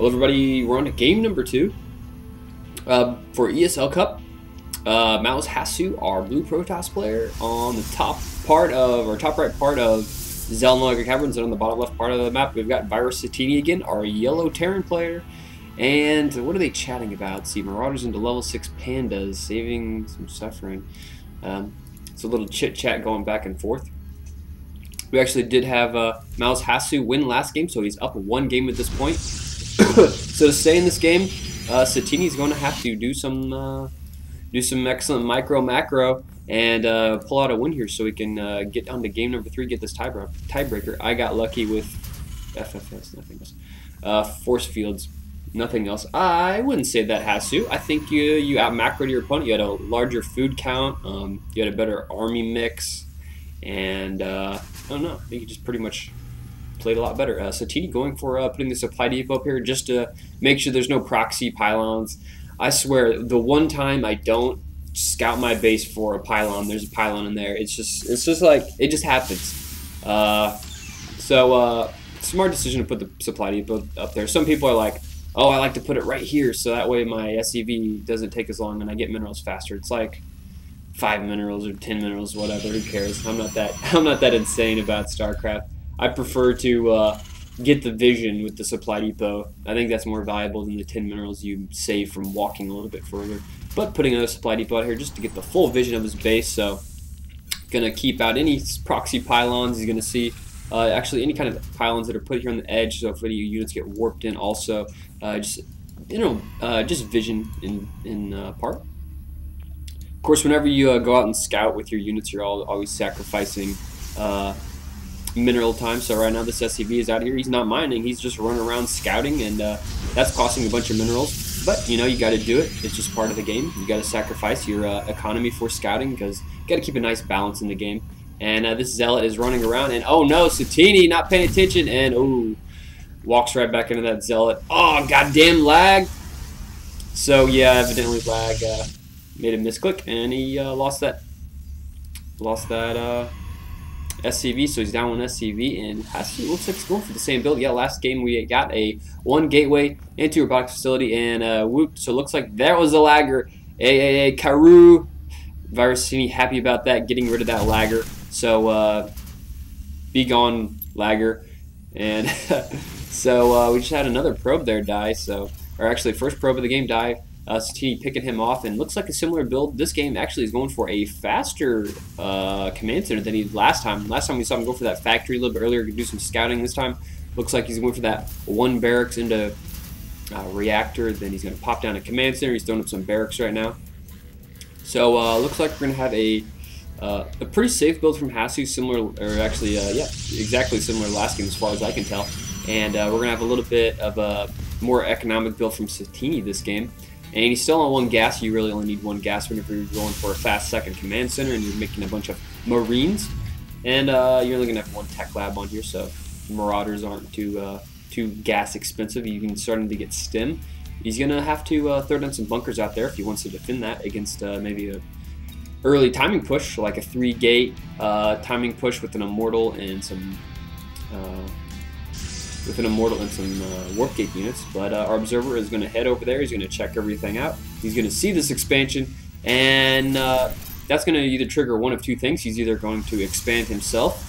Hello everybody, we're on to game number 2 for ESL Cup. mouzHasu, our blue Protoss player, on the top part of, or top right part of Zelnoga Caverns, and on the bottom left part of the map we've got VirusSatiini again, our yellow Terran player. And what are they chatting about? Let's see, Marauders into level 6 Pandas, saving some suffering. It's a little chit chat going back and forth. We actually did have mouzHasu win last game, so he's up 1 game at this point. So to stay in this game, Satini is going to have to do some excellent micro macro and pull out a win here, so we can get on to game number 3, get this tiebreaker. I got lucky with FFS, nothing else. Force fields, nothing else. I wouldn't say that, Hasu. I think you out macroed your opponent. You had a larger food count. You had a better army mix, and I don't know. I think you just pretty much played a lot better. Satini going for putting the supply depot up here just to make sure there's no proxy pylons. I swear, the one time I don't scout my base for a pylon, there's a pylon in there. It's just like, it just happens. Smart decision to put the supply depot up there. Some people are like, oh, I like to put it right here so that way my SCV doesn't take as long and I get minerals faster. It's like 5 minerals or 10 minerals, whatever. Who cares? I'm not that insane about Starcraft. I prefer to get the vision with the supply depot. I think that's more valuable than the 10 minerals you save from walking a little bit further. But putting another supply depot out here just to get the full vision of his base. So gonna keep out any proxy pylons. He's gonna see actually any kind of pylons that are put here on the edge. So if any units get warped in, also just vision in part. Of course, whenever you go out and scout with your units, you're always sacrificing mineral time. So right now this SCV is out here, he's not mining, he's just running around scouting, and that's costing a bunch of minerals. But you know, you got to do it. It's just part of the game. You got to sacrifice your economy for scouting, because you got to keep a nice balance in the game. And this zealot is running around, and oh no, Satini not paying attention, and oh, walks right back into that zealot. Oh, goddamn lag. So yeah, evidently lag made a misclick, and he lost that SCV, so he's down 1 SCV, and Hasu looks like he's going for the same build. Yeah, last game we got a 1 gateway into a box facility, and whoop, so it looks like that was the lagger. Karu. VirusSatiini happy about that, getting rid of that lagger. So be gone, lagger. And so we just had another probe there die, or actually first probe of the game die. Satini picking him off, and looks like a similar build. This game actually is going for a faster command center than he did last time. Last time we saw him go for that factory a little bit earlier to do some scouting. This time looks like he's going for that 1 barracks into reactor. Then he's going to pop down a command center. He's throwing up some barracks right now. So looks like we're going to have a pretty safe build from Hasu, similar, or actually, yeah, exactly similar to last game as far as I can tell. And we're going to have a little bit of a more economic build from Satini this game. And he's still on 1 gas. You really only need 1 gas whenever you're going for a fast second command center and you're making a bunch of Marines. And you're only going to have 1 tech lab on here, so Marauders aren't too gas expensive. You can start to get stim. He's going to have to throw down some bunkers out there if he wants to defend that against maybe a early timing push, like a 3-gate timing push with an immortal and some warp gate units. But our observer is going to head over there. He's going to check everything out. He's going to see this expansion, and that's going to either trigger one of 2 things. He's either going to expand himself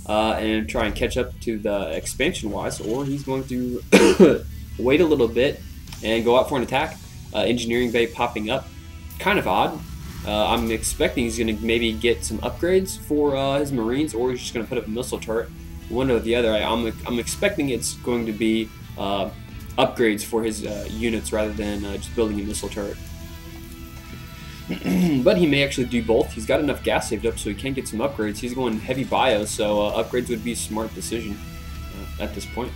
and try and catch up to the expansion wise, or he's going to wait a little bit and go out for an attack. Engineering bay popping up, kind of odd. I'm expecting he's going to maybe get some upgrades for his Marines, or he's just going to put up a missile turret. One or the other. I'm expecting it's going to be upgrades for his units rather than just building a missile turret. But he may actually do both. He's got enough gas saved up so he can get some upgrades. He's going heavy bio, so upgrades would be a smart decision at this point.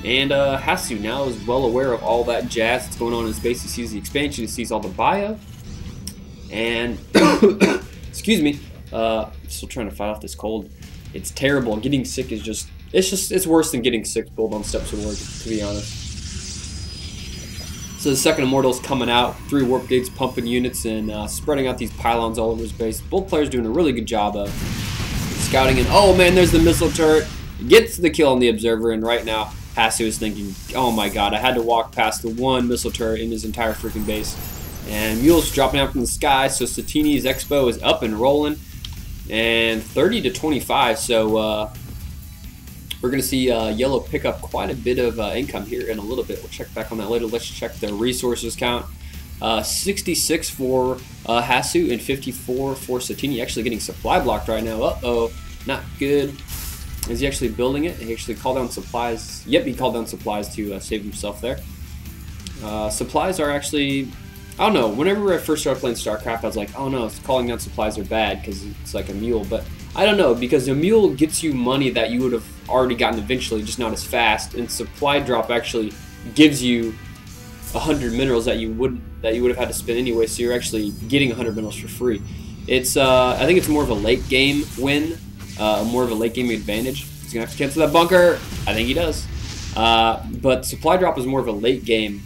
And Hasu now is well aware of all that jazz that's going on in his base. He sees the expansion, he sees all the bio, and excuse me, still trying to fight off this cold. It's terrible. Getting sick is it's worse than getting sick pulled on steps of work, to be honest. So the second Immortal's coming out, 3 warp gates pumping units and spreading out these pylons all over his base. Both players doing a really good job of scouting, and oh man, there's the missile turret. Gets the kill on the observer, and right now Hasu is thinking, oh my god, I had to walk past the one missile turret in his entire freaking base. And Mule's dropping out from the sky, so Satiini's Expo is up and rolling. And 30 to 25, so we're going to see Yellow pick up quite a bit of income here in a little bit. We'll check back on that later. Let's check the resources count. 66 for Hasu and 54 for Satiini. Actually getting supply blocked right now. Uh-oh, not good. Is he actually building it? He actually called down supplies. Yep, he called down supplies to save himself there. Supplies are actually, I don't know, whenever I first started playing Starcraft, I was like, oh no, calling down supplies are bad because it's like a mule. But I don't know, because a mule gets you money that you would have already gotten eventually, just not as fast. And supply drop actually gives you 100 minerals that you would have had to spend anyway, so you're actually getting 100 minerals for free. It's I think it's more of a late game win. More of a late game advantage. He's gonna have to cancel that bunker. I think he does. But supply drop is more of a late game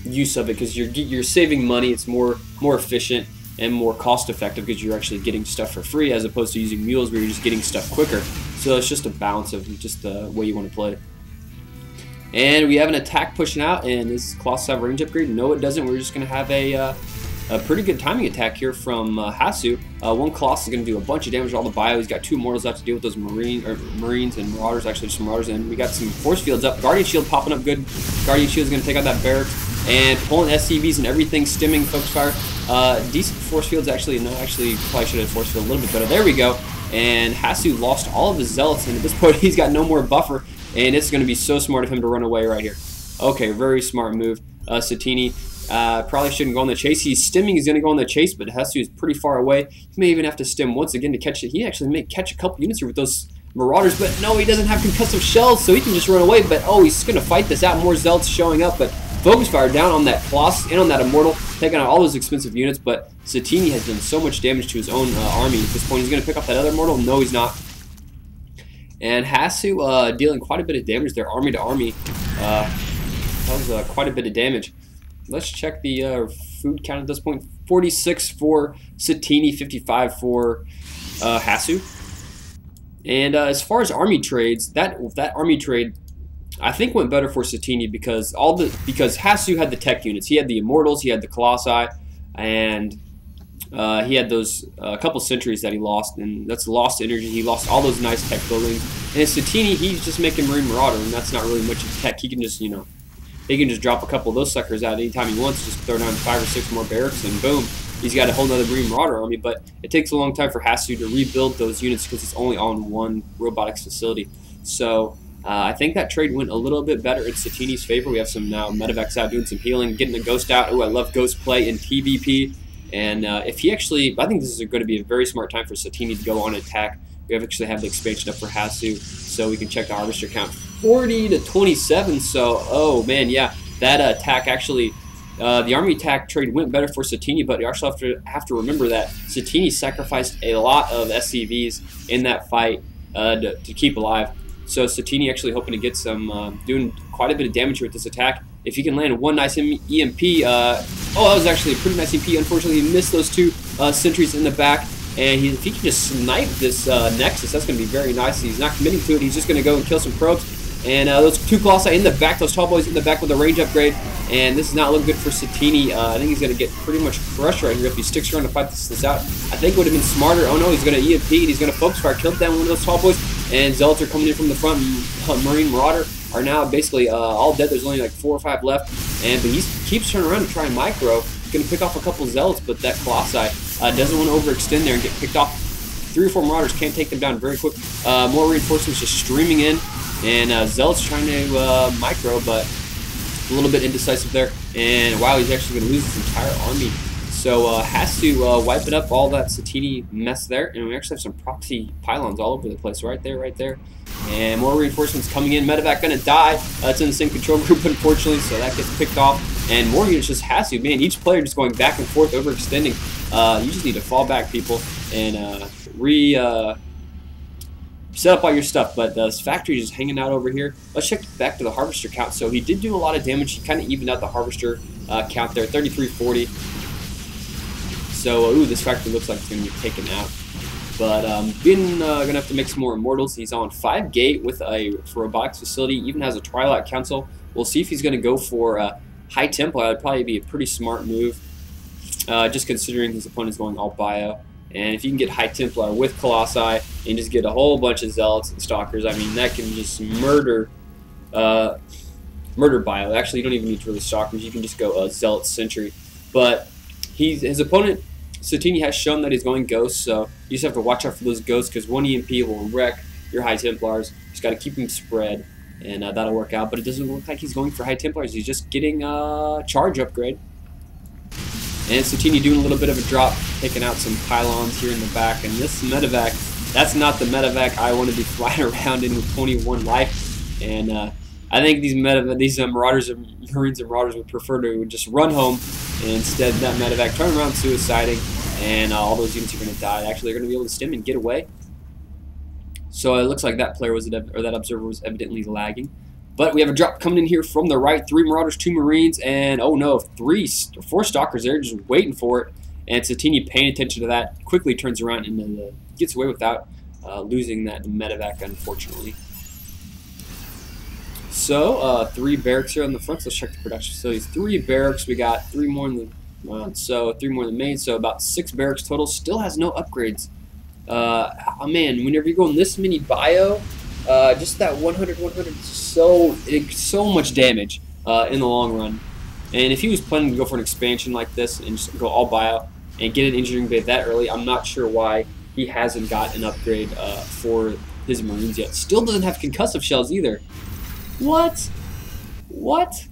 use of it because you're saving money. It's more efficient and more cost effective because you're actually getting stuff for free as opposed to using mules where you're just getting stuff quicker. So it's just a balance of just the way you want to play it. And we have an attack pushing out, and this Colossus have range upgrade. No, it doesn't. We're just gonna have a pretty good timing attack here from Hasu. One Colossus is going to do a bunch of damage to all the bio. He's got two Immortals out to deal with those Marines and Marauders, actually just Marauders. And we got some Force Fields up. Guardian Shield popping up good. Guardian Shield is going to take out that Barracks. And pulling SCVs and everything, stimming, focus fire. Decent Force Fields actually. No, actually probably should have Force Field a little bit better. There we go. And Hasu lost all of his Zealots. And at this point, he's got no more buffer. And it's going to be so smart of him to run away right here. Okay, very smart move. Satiini. Probably shouldn't go on the chase. He's stimming. He's going to go on the chase, but Hasu is pretty far away. He may even have to stim once again to catch it. He actually may catch a couple units here with those Marauders, but no, he doesn't have concussive shells, so he can just run away. But oh, he's going to fight this out. More Zealots showing up, but focus fire down on that Colossus and on that Immortal, taking out all those expensive units. But Satiini has done so much damage to his own army at this point. He's going to pick up that other Immortal. No, he's not. And Hasu dealing quite a bit of damage there, army to army. That was quite a bit of damage. Let's check the food count at this point. 46 for Satiini, 55 for Hasu. And as far as army trades, that army trade I think went better for Satiini because Hasu had the tech units. He had the Immortals, he had the Colossi, and he had those couple sentries that he lost, and that's lost energy. He lost all those nice tech buildings. And Satiini, he's just making Marine Marauder, and that's not really much of tech. He can just, he can just drop a couple of those suckers out anytime he wants, just throw down 5 or 6 more barracks, and boom, he's got a whole nother Marine Marauder army. But it takes a long time for Hasu to rebuild those units because it's only on one robotics facility. So I think that trade went a little bit better in Satiini's favor. We have some now medevacs out doing some healing, getting the Ghost out. Oh, I love Ghost play in PvP. And if he actually, I think this is going to be a very smart time for Satiini to go on attack. We actually have the expansion up for Hasu, so we can check the harvester count. 40 to 27, so, oh man, yeah, that attack actually, the army attack trade went better for Satiini, but you also have to remember that Satiini sacrificed a lot of SCVs in that fight to keep alive. So Satiini actually hoping to get some, doing quite a bit of damage here with this attack. If he can land one nice EMP, that was actually a pretty nice EMP. Unfortunately, he missed those 2 sentries in the back. And if he can just snipe this Nexus, that's going to be very nice. He's not committing to it. He's just going to go and kill some probes. And those 2 Colossi in the back, those tall boys in the back with a range upgrade. And this is not looking good for Satiini. I think he's going to get pretty much crushed right here if he sticks around to fight this out. I think it would have been smarter. Oh no, he's going to EMP and he's going to focus fire, kill down one of those tall boys. And Zealots are coming in from the front. Marine Marauder are now basically all dead. There's only like 4 or 5 left. But he keeps turning around to try and micro. Going to pick off a couple Zealots, but that Colossi doesn't want to overextend there and get picked off. 3 or 4 Marauders can't take them down very quick. More reinforcements just streaming in. And Zealot's trying to micro, but a little bit indecisive there. And wow, he's actually going to lose his entire army. So has to wipe it up, all that Satiini mess there. And we actually have some proxy pylons all over the place. Right there. And more reinforcements coming in. Medevac going to die. It's in the same control group, unfortunately, so that gets picked off. And more units just Hasu. Man, each player just going back and forth, overextending. You just need to fall back, people, and set up all your stuff. But this factory is just hanging out over here. Let's check back to the harvester count. So he did do a lot of damage. He kind of evened out the harvester count there, 3340. So, ooh, this factory looks like it's going to be taken out. But gonna have to make some more immortals. He's on 5 gate with a robotics facility. Even has a Twilight Council. We'll see if he's gonna go for High Templar. That'd probably be a pretty smart move, just considering his opponent's going all bio. And if you can get High Templar with Colossi and just get a whole bunch of Zealots and Stalkers, I mean, that can just murder bio. Actually, you don't even need to really Stalkers. You can just go Zealot Sentry. But his opponent, Satini, has shown that he's going Ghosts, so you just have to watch out for those Ghosts, because one EMP will wreck your High Templars. Just got to keep them spread, and that'll work out. But it doesn't look like he's going for High Templars. He's just getting a charge upgrade. And Satini doing a little bit of a drop, taking out some pylons here in the back. And this medevac, that's not the medevac I want to be flying around in with 21 life. And I think these Marauders and Marines and Marauders would prefer to just run home. And instead, that medevac turn around suiciding, and all those units are going to die. Actually, they're going to be able to stim and get away. So it looks like that player was, or that observer was evidently lagging. But we have a drop coming in here from the right. 3 Marauders, 2 Marines, and oh no, 4 Stalkers there just waiting for it. And Satini, paying attention to that, quickly turns around and gets away without losing that medevac, unfortunately. So 3 barracks here on the front. So let's check the production facilities. 3 barracks. We got 3 more in the front, so 3 more in the main. So about 6 barracks total. Still has no upgrades. Oh man, whenever you're going this many bio, just that 100 is so much damage in the long run. And if he was planning to go for an expansion like this and just go all bio and get an engineering bay that early, I'm not sure why he hasn't got an upgrade for his Marines yet. Still doesn't have concussive shells either. What? What?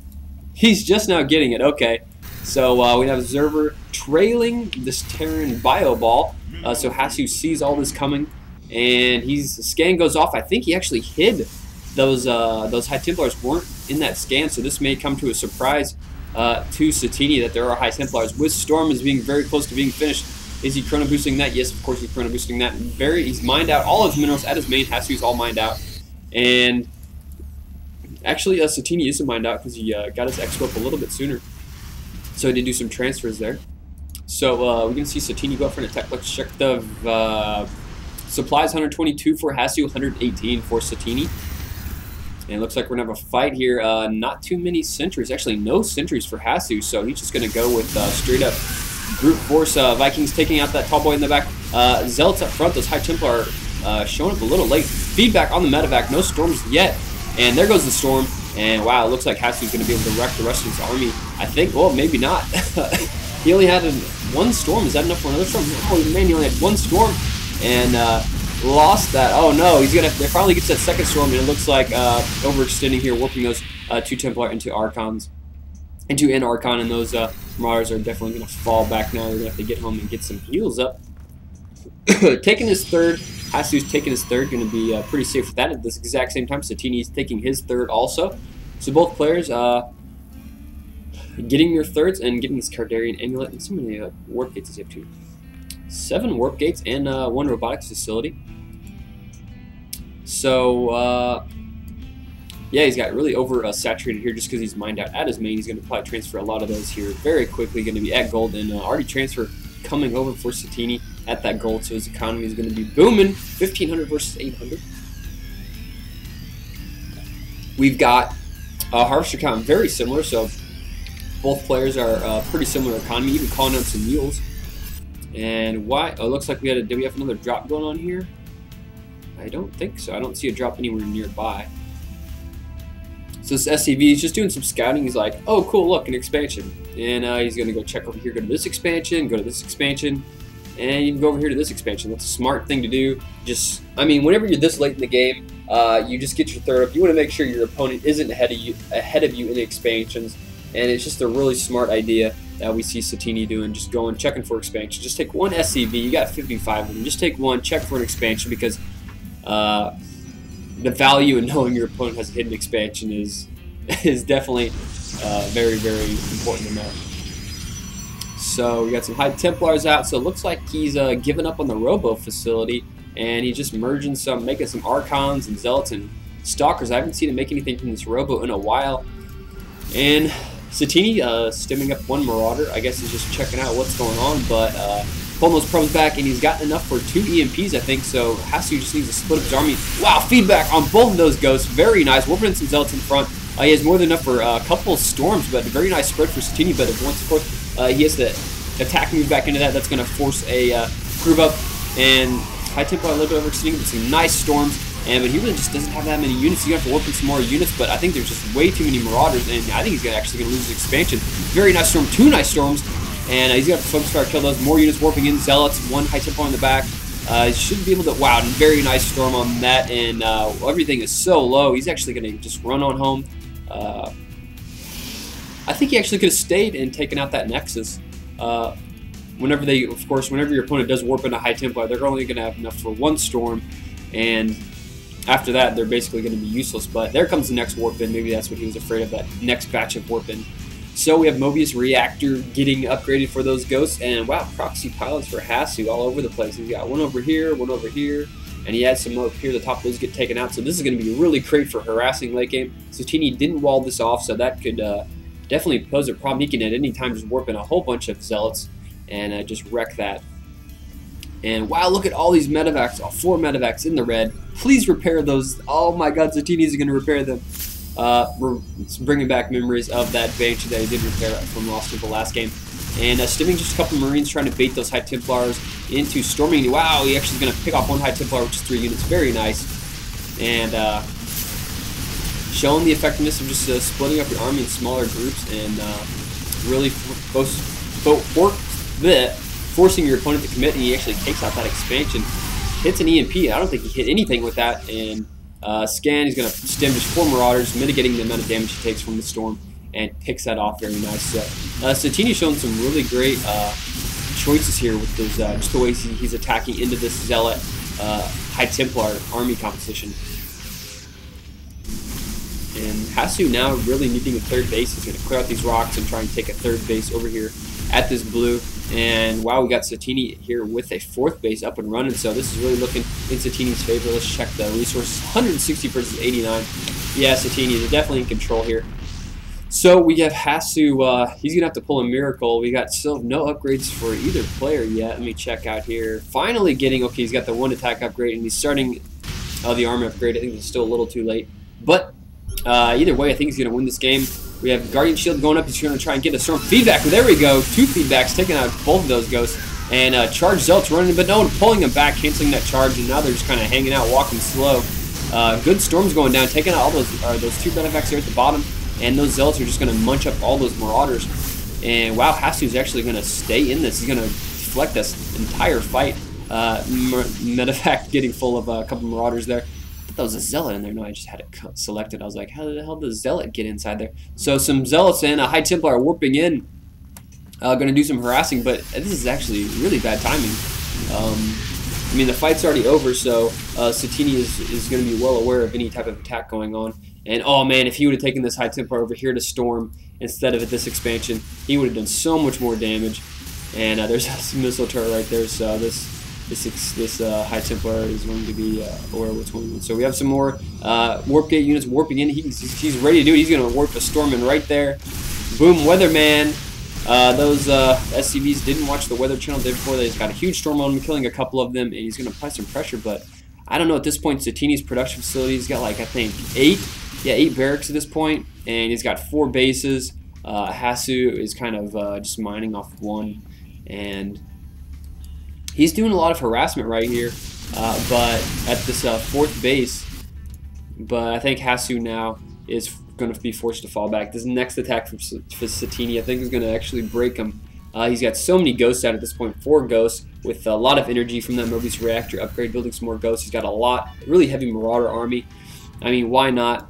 He's just now getting it. Okay. So we have Observer trailing this Terran bio ball. So Hasu sees all this coming, and scan goes off. I think he actually hid those High Templars weren't in that scan, so this may come to a surprise to Satini that there are High Templars. With Storm is being very close to being finished. Is he chrono boosting that? Yes, of course he's chrono boosting that. He's mined out all his minerals at his main. Hasu's all mined out, and actually Satini isn't mined out because he got his X-Rope a little bit sooner, so he did do some transfers there. So we can see Satini go up for an attack. Let's check the supplies. 122 for Hasu, 118 for Satini. And it looks like we're going to have a fight here. Not too many sentries. Actually, no sentries for Hasu, so he's just going to go with straight up brute force. Vikings taking out that tall boy in the back. Zealots up front. Those High Templar showing up a little late. Feedback on the medevac. No storms yet. And there goes the storm. And wow, it looks like Hasu's going to be able to wreck the rest of his army. I think, well, maybe not. He only had 1 storm. Is that enough for another storm? Oh man, he only had 1 storm and lost that. Oh no, he's gonna. They finally gets that second storm, and it looks like overextending here, warping those 2 Templar into Archons, into an Archon, and those Marauders are definitely gonna fall back now. They're gonna have to get home and get some heals up. Taking his third. Hasu's taking his third. Gonna be pretty safe with that. At this exact same time, Satini's taking his third also. So both players. Getting your thirds and getting this Cardarian Amulet. And so many warp gates does he have too? 7 warp gates and 1 robotics facility. So yeah, he's got really saturated here just because he's mined out at his main. He's going to probably transfer a lot of those here very quickly. Going to be at gold, and already transfer coming over for Satini at that gold. So his economy is going to be booming. 1500 versus 800. We've got harvester count very similar. So both players are pretty similar economy, even calling out some mules. And why? Oh, it looks like did we have another drop going on here? I don't think so. I don't see a drop anywhere nearby. So this SCV is just doing some scouting. He's like, oh, cool, look, an expansion. And he's going to go check over here, go to this expansion, go to this expansion, and you can go over here to this expansion. That's a smart thing to do. Just, I mean, whenever you're this late in the game, you just get your third up. You want to make sure your opponent isn't ahead of you in the expansions. And it's just a really smart idea that we see Satini doing, just going, checking for expansion. Just take 1 SCV. You got 55 of them. Just take 1, check for an expansion, because the value in knowing your opponent has a hidden expansion is definitely very, very important to know. So we got some High Templars out. So it looks like he's given up on the Robo facility, and he's just making some Archons and Zealots and Stalkers. I haven't seen him make anything from this Robo in a while. And Satini stimming up 1 Marauder. I guess he's just checking out what's going on, but pulling those probes back, and he's got enough for 2 EMPs, I think, so HaSu just needs to split up his army. Wow, feedback on both of those ghosts. Very nice. Warping in some zealots in front. He has more than enough for a couple of storms, but a very nice spread for Satini, but once, of course, he has to attack move back into that. That's going to force a group up, and High Templar a little bit overextending, but some nice storms. But he really just doesn't have that many units. He's going to have to work in some more units, but I think there's just way too many Marauders, and I think he's actually going to lose his expansion. Very nice storm, 2 nice storms, and he's got to focus fire, kill those. More units warping in, Zealots, 1 High Templar in the back. He should be able to, wow, very nice storm on that, and everything is so low. He's actually going to just run on home. I think he actually could have stayed and taken out that Nexus. Whenever your opponent does warp into High Templar, they're only going to have enough for 1 storm, and after that, they're basically going to be useless. But there comes the next warp in. Maybe that's what he was afraid of, that next batch of warp in. So we have Mobius Reactor getting upgraded for those ghosts, and wow, proxy pilots for HaSu all over the place. He's got 1 over here, 1 over here, and he has some up here. The top of those get taken out. So this is going to be really great for harassing late game. Satini didn't wall this off, so that could definitely pose a problem. He can at any time just warp in a whole bunch of zealots and just wreck that. And wow, look at all these medevacs, all 4 medevacs in the red. Please repair those. Oh my god, Zatini is going to repair them. We're bringing back memories of that Banshee that he did repair from Lost Temple last game. And stimming just a couple Marines trying to bait those High Templars into storming. Wow, he actually is going to pick off 1 High Templar, which is 3 units. Very nice. And showing the effectiveness of just splitting up your army in smaller groups and really forcing your opponent to commit, and he actually takes out that expansion. Hits an EMP. I don't think he hit anything with that. And Scan, he's going to stem just 4 Marauders, mitigating the amount of damage he takes from the storm, and picks that off very nice. So Satini's showing some really great choices here with his, just the way he's attacking into this Zealot High Templar army composition. And HaSu now really needing a 3rd base. He's going to clear out these rocks and try and take a 3rd base over here at this blue. And wow, we got Satini here with a 4th base up and running, so this is really looking in Satini's favor. Let's check the resources. 160 versus 89. Yeah, Satini is definitely in control here. So we have HaSu, he's going to have to pull a miracle. We got still no upgrades for either player yet. Let me check out here. Finally getting, okay, he's got the 1 attack upgrade, and he's starting the armor upgrade. I think it's still a little too late. But either way, I think he's going to win this game. We have Guardian Shield going up. He's going to try and get a storm feedback. Well, there we go. 2 feedbacks, taking out both of those ghosts. And Charge Zealots running, but no one pulling them back, canceling that charge. And now they're just kind of hanging out, walking slow. Good storms going down, taking out all those 2 benefacts here at the bottom. And those Zealots are just going to munch up all those Marauders. And wow, HaSu is actually going to stay in this. He's going to deflect this entire fight. Medevac getting full of a couple Marauders there. That was a Zealot in there. No, I just had it selected. I was like, how the hell does Zealot get inside there? So some Zealots and a High Templar are warping in. Going to do some harassing, but this is actually really bad timing. I mean, the fight's already over, so Satini is going to be well aware of any type of attack going on. And oh man, if he would have taken this High Templar over here to storm instead of at this expansion, he would have done so much more damage. And there's a missile turret right there, so this High Templar is going to be or what's going on. So we have some more warp gate units warping in. He's ready to do it. He's going to warp a storm in right there. Boom, Weatherman. Those SCVs didn't watch the Weather Channel the day before. They just got a huge storm on him, killing a couple of them, and he's going to apply some pressure. But I don't know at this point. Satini's production facility, he's got like I think 8 barracks at this point, and he's got 4 bases. HaSu is kind of just mining off 1, and he's doing a lot of harassment right here, but at this 4th base. But I think HaSu now is going to be forced to fall back. This next attack from Satini, I think, is going to actually break him. He's got so many ghosts out at this point, 4 ghosts, with a lot of energy from that Mobius Reactor upgrade, building some more ghosts. He's got a really heavy Marauder army. I mean, why not?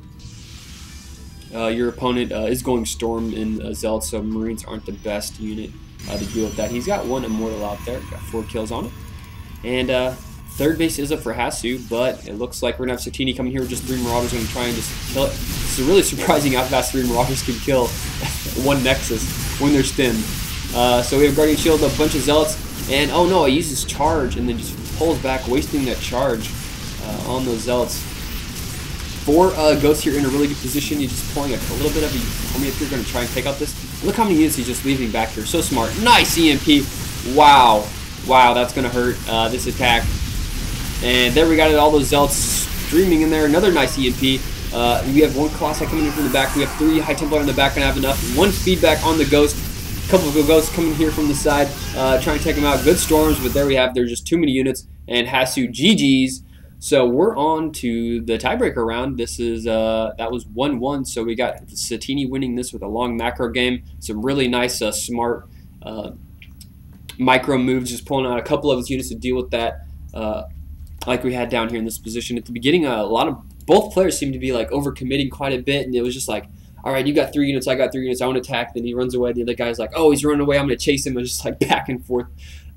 Your opponent is going Storm in Zealot, so Marines aren't the best unit to deal with that. He's got 1 Immortal out there, got 4 kills on it. And 3rd base is up for HaSu, but it looks like we're going to have Satini coming here with just 3 Marauders, going to try and just kill it. It's really surprising how fast 3 Marauders can kill 1 Nexus when they're stemmed. So we have Guardian Shield, a bunch of Zealots, and oh no, he uses charge and then just pulls back, wasting that charge on those Zealots. 4 ghosts here in a really good position. He's just pulling a little bit of a army if you're going to try and take out this. Look how many units he's just leaving back here. So smart. Nice EMP. Wow. Wow, that's going to hurt this attack. And there we got it, all those Zealots streaming in there. Another nice EMP. We have one Colossi coming in from the back. We have 3 High Templar in the back, and I have enough. 1 feedback on the Ghost. A couple of Ghosts coming here from the side, trying to take them out. Good storms, but there we have. There's just too many units. And Hasu GG's. So we're on to the tiebreaker round. This is that was 1-1. So we got Satini winning this with a long macro game. Some really nice, smart micro moves, just pulling out a couple of his units to deal with that. Like we had down here in this position at the beginning, both players seemed to be like overcommitting quite a bit, and it was just like, all right, you got 3 units, I got 3 units, I want to attack. Then he runs away. The other guy's like, oh, he's running away, I'm going to chase him. It was just like back and forth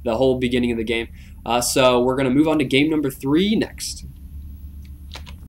the whole beginning of the game. So we're going to move on to game number 3 next.